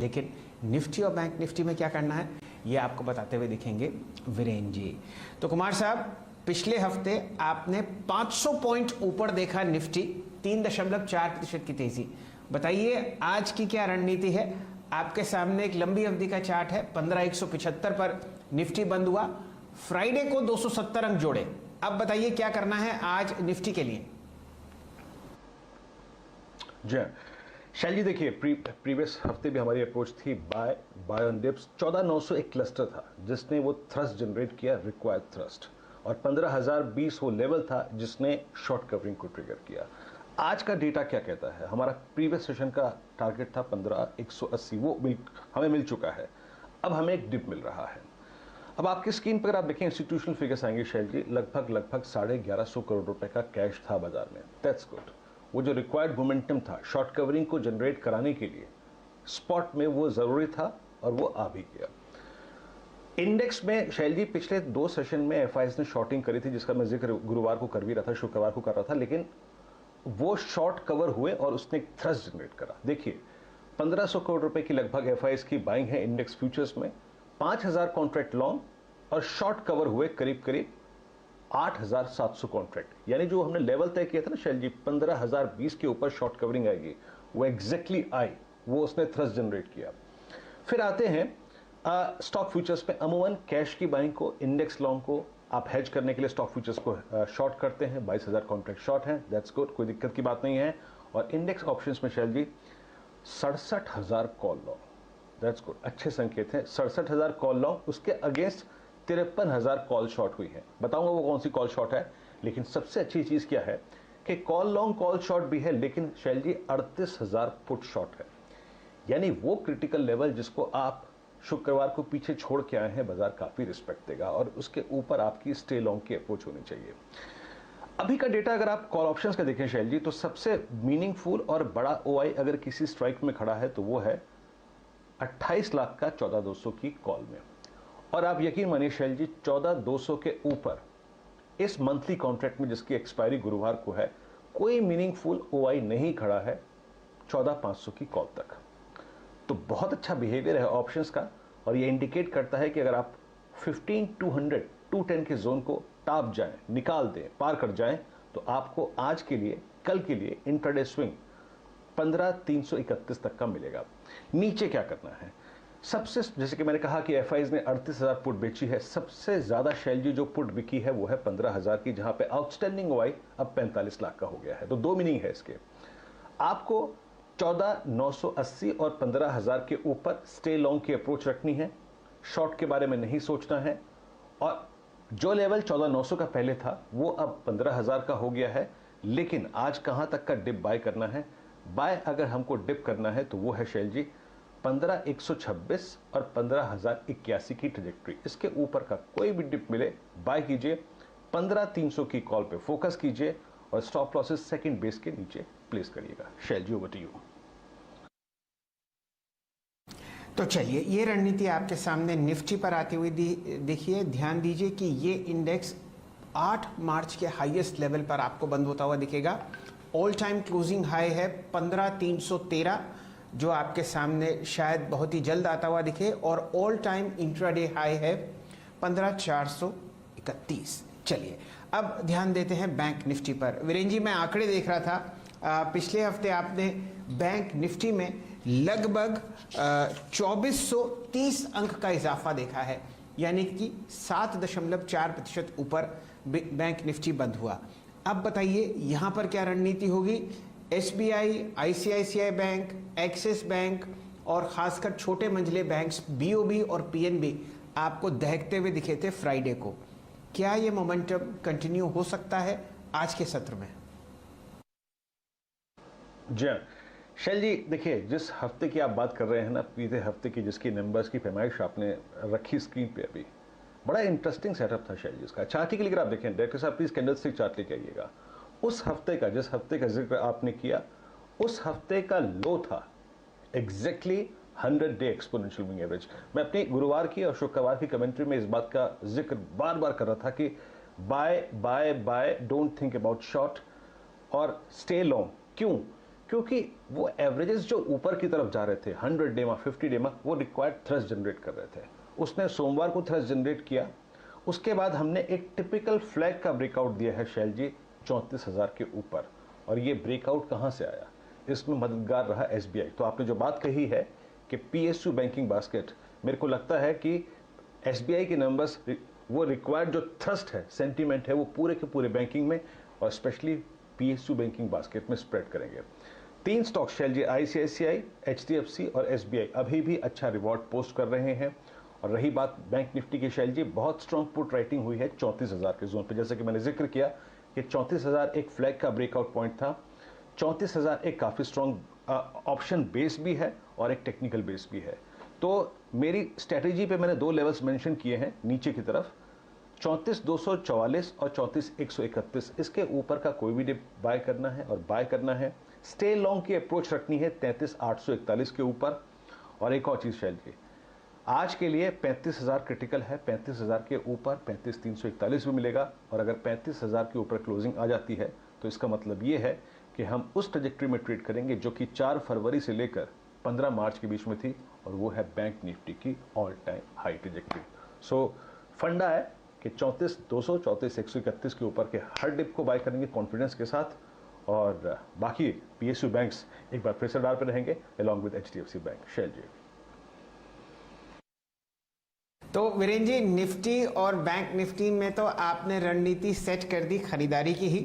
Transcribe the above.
लेकिन निफ्टी और bank Nifty में क्या करना है ये आपको बताते हुए दिखेंगे वीरेन जी। तो कुमार साहब, पिछले हफ्ते आपने 500 पॉइंट ऊपर देखा निफ्टी, 3.4% की तेजी। बताइए आज की क्या रणनीति है? आपके सामने एक लंबी अवधि का चार्ट है, 15,175 पर निफ्टी बंद हुआ, फ्राइडे को 270 अंक जोड़े। अब बताइए क्या करना है आज निफ्टी के लिए? जी शैल जी, देखिए प्रीवियस हफ्ते भी हमारी अप्रोच थी बाय ऑन डिप्स। 14,900 एक क्लस्टर था जिसने वो थ्रस्ट जनरेट किया, रिक्वायर्ड थ्रस्ट, और 15,020 वो लेवल था जिसने शॉर्ट कवरिंग को ट्रिगर किया। आज का डेटा क्या कहता है? हमारा प्रीवियस सेशन का टारगेट था 15,180, वो हमें मिल चुका है। अब हमें एक डिप मिल रहा है। अब आपकी स्क्रीन पर आप देखें इंस्टीट्यूशनल फिगर्स आएंगे शैल जी, लगभग 1150 करोड़ रुपए का कैश था बाजार में। That's good. वो जो रिक्वायर्ड मोमेंटम था शॉर्ट कवरिंग को जनरेट कराने के लिए स्पॉट में, वो जरूरी था और वो आ भी गया। इंडेक्स में शैल जी पिछले 2 सेशन में एफआईएस ने शॉर्टिंग करी थी, जिसका मैं जिक्र गुरुवार को कर भी रहा था, शुक्रवार को कर रहा था, लेकिन वो शॉर्ट कवर हुए और उसने एक थ्रस्ट जनरेट करा। देखिए 1500 करोड़ रुपए की लगभग एफआईएस की बाइंग है इंडेक्स फ्यूचर्स में, 5000 कॉन्ट्रैक्ट लॉन्ग, और शॉर्ट कवर हुए करीब करीब 8,700 कॉन्ट्रैक्ट। यानी जो हमने लेवल तय किया था ना शैल जी, 15,020 के ऊपर शॉर्ट कवरिंग आएगी, वो एग्जैक्टली आई, वो उसने थ्रस्ट जनरेट किया। फिर आते हैं स्टॉक फ्यूचर्स पे। अमूमन कैश की बाइंग को, इंडेक्स लॉन्ग को आप हेज करने के लिए स्टॉक फ्यूचर्स को शॉर्ट करते हैं। 22,000 कॉन्ट्रैक्ट शॉर्ट हैं, दैट्स गुड, कोई दिक्कत की बात नहीं है। और इंडेक्स ऑप्शंस में शैल जी 67,000 कॉल लॉन्ग, दैट्स गुड, अच्छे संकेत हैं। 67,000 कॉल लॉन्ग, उसके अगेंस्ट 53,000 कॉल शॉर्ट हुई है। बताऊंगा वो कौन सी कॉल शॉर्ट है, लेकिन सबसे अच्छी चीज क्या है कि कॉल लॉन्ग कॉल शॉर्ट भी है, लेकिन शैल जी 38,000 पुट शॉर्ट है। यानी वो क्रिटिकल लेवल जिसको आप शुक्रवार को पीछे छोड़ के आए हैं, बाजार काफी रिस्पेक्ट देगा और उसके ऊपर आपकी स्टे लॉन्ग की अप्रोच होनी चाहिए। अभी का डेटा अगर आप कॉल ऑप्शंस का देखें शैल जी, तो सबसे मीनिंगफुल और बड़ा ओआई अगर किसी स्ट्राइक में खड़ा है तो वो है 28 लाख का 14,200 की कॉल में। और आप यकीन मानिए शैल जी, 14,200 के ऊपर इस मंथली कॉन्ट्रैक्ट में जिसकी एक्सपायरी गुरुवार को है, कोई मीनिंगफुल ओआई नहीं खड़ा है 14,500 की कॉल तक। तो बहुत अच्छा बिहेवियर है ऑप्शंस का, और ये इंडिकेट करता है कि अगर आप 15,200 210 के जोन को टाप जाएं, निकाल दें, पार कर जाएं, तो आपको आज के लिए, कल के लिए इंट्राडे स्विंग 15,331 तक का मिलेगा। नीचे क्या करना है? सबसे, जैसे कि मैंने कहा कि एफआईज ने 38,000 पुट बेची है, सबसे ज्यादा शैल जी जो पुट बिकी है वो है 15,000 की, जहां पे आउटस्टैंडिंग ओआई अब 45 लाख का हो गया है। तो 2 मीनिंग है इसके। आपको 14,980 और 15,000 के ऊपर स्टे लॉन्ग की अप्रोच रखनी है, शॉर्ट के बारे में नहीं सोचना है। और जो लेवल 14,900 का पहले था वो अब 15,000 का हो गया है। लेकिन आज कहां तक का डिप बाय करना है? बाय अगर हमको डिप करना है तो वो है शैल जी 15,126 और 15,081 की ट्रेजेक्ट्री। इसके ऊपर का कोई भी डिप मिले बाय कीजिए, 15,300 की कॉल पे फोकस कीजिए और स्टॉप लॉसेस सेकंड बेस के नीचे प्लेस करिएगा। शैल जी, ओवर टू यू। तो चलिए, ये रणनीति आपके सामने निफ्टी पर आती हुई देखिए। ध्यान दीजिए कि ये इंडेक्स 8 मार्च के हाईएस्ट लेवल पर आपको बंद होता हुआ दिखेगा। ऑल टाइम क्लोजिंग हाई है 15,313, जो आपके सामने शायद बहुत ही जल्द आता हुआ दिखे, और ऑल टाइम इंट्राडे हाई है 15,431। चलिए अब ध्यान देते हैं बैंक निफ्टी पर। वीरेन जी, मैं आंकड़े देख रहा था, पिछले हफ्ते आपने बैंक निफ्टी में लगभग 2430 अंक का इजाफा देखा है, यानी कि 7.4% ऊपर बैंक निफ्टी बंद हुआ। अब बताइए यहां पर क्या रणनीति होगी? SBI, ICICI bank, axis bank और खासकर छोटे मंझले बैंक्स बीओबी और पीएनबी आपको दहकते हुए दिखे थे फ्राइडे को। क्या ये मोमेंटम कंटिन्यू हो सकता है आज के सत्र में? जी शैल जी, देखिए जिस हफ्ते की आप बात कर रहे हैं ना, बीते हफ्ते की जिसकी नंबर्स की पैमाइश आपने रखी स्क्रीन पे, अभी बड़ा इंटरेस्टिंग सेटअप था शैल जी इसका। चार्ट के लिए अगर आप देखें, डायरेक्टर साहब प्लीज कैंडलस्टिक चार्ट लेके आइएगा। उस हफ्ते का, जिस हफ्ते का जिक्र आपने किया, उस हफ्ते का लो था exactly 100 day exponential moving average. मैं अपनी गुरुवार की और शुक्रवार की कमेंट्री में इस बात का जिक्र बार बार कर रहा था कि bye bye bye, don't think about short और स्टे लॉन्ग। क्यों? क्योंकि वो एवरेजेस जो ऊपर की तरफ जा रहे थे 100 डे में 50 डे में, वो रिक्वायर्ड थ्रस्ट जनरेट कर रहे थे। उसने सोमवार को थ्रस्ट जनरेट किया, उसके बाद हमने एक टिपिकल फ्लैग का ब्रेकआउट दिया है शैल जी 34,000 के ऊपर। और ये ब्रेकआउट कहां से आया, इसमें मददगार रहा एसबीआई। तो आपने जो बात कही है कि पीएसयू बैंकिंग बास्केट, मेरे को लगता है कि एसबीआई के नंबर्स वो रिक्वायर्ड जो थ्रस्ट है, सेंटीमेंट है, वो पूरे के पूरे बैंकिंग में और स्पेशली पीएसयू बैंकिंग बास्केट में स्प्रेड करेंगे। 3 स्टॉक शैल जी, आईसीआईसीआई, एचडीएफसी और एसबीआई अभी भी अच्छा रिवॉर्ड पोस्ट कर रहे हैं। और रही बात बैंक निफ्टी की शैल जी, बहुत स्ट्रॉन्ग पुट राइटिंग हुई है 34,000 के जोन पे। जैसे कि मैंने जिक्र किया कि 34,000 एक फ्लैग का ब्रेकआउट पॉइंट था। 34,000 एक काफ़ी स्ट्रॉन्ग ऑप्शन बेस भी है और एक टेक्निकल बेस भी है। तो मेरी स्ट्रेटेजी पे मैंने 2 लेवल्स मेंशन किए हैं नीचे की तरफ, 34,244 और 34,131। इसके ऊपर का कोई भी डिप बाय करना है और बाय करना है। स्टे लॉन्ग की अप्रोच रखनी है 33,841 के ऊपर। और एक और चीज़ शैल जी, आज के लिए 35,000 क्रिटिकल है, 35,000 के ऊपर 35,341 भी मिलेगा। और अगर 35,000 के ऊपर क्लोजिंग आ जाती है तो इसका मतलब ये है कि हम उस ट्रेजेक्ट्री में ट्रेड करेंगे जो कि 4 फरवरी से लेकर 15 मार्च के बीच में थी, और वो है बैंक निफ्टी की ऑल टाइम हाई ट्रेजेक्ट्री। सो फंडा है कि 34,200, 34,131 के ऊपर के हर डिप को बाय करेंगे कॉन्फिडेंस के साथ। और बाकी पीएसयू बैंक्स एक बार फिर से डाल पे रहेंगे अलॉन्ग विद एचडीएफसी बैंक। शैल जी, तो वीरेंद्र जी, निफ्टी और बैंक निफ्टी में तो आपने रणनीति सेट कर दी खरीदारी की ही।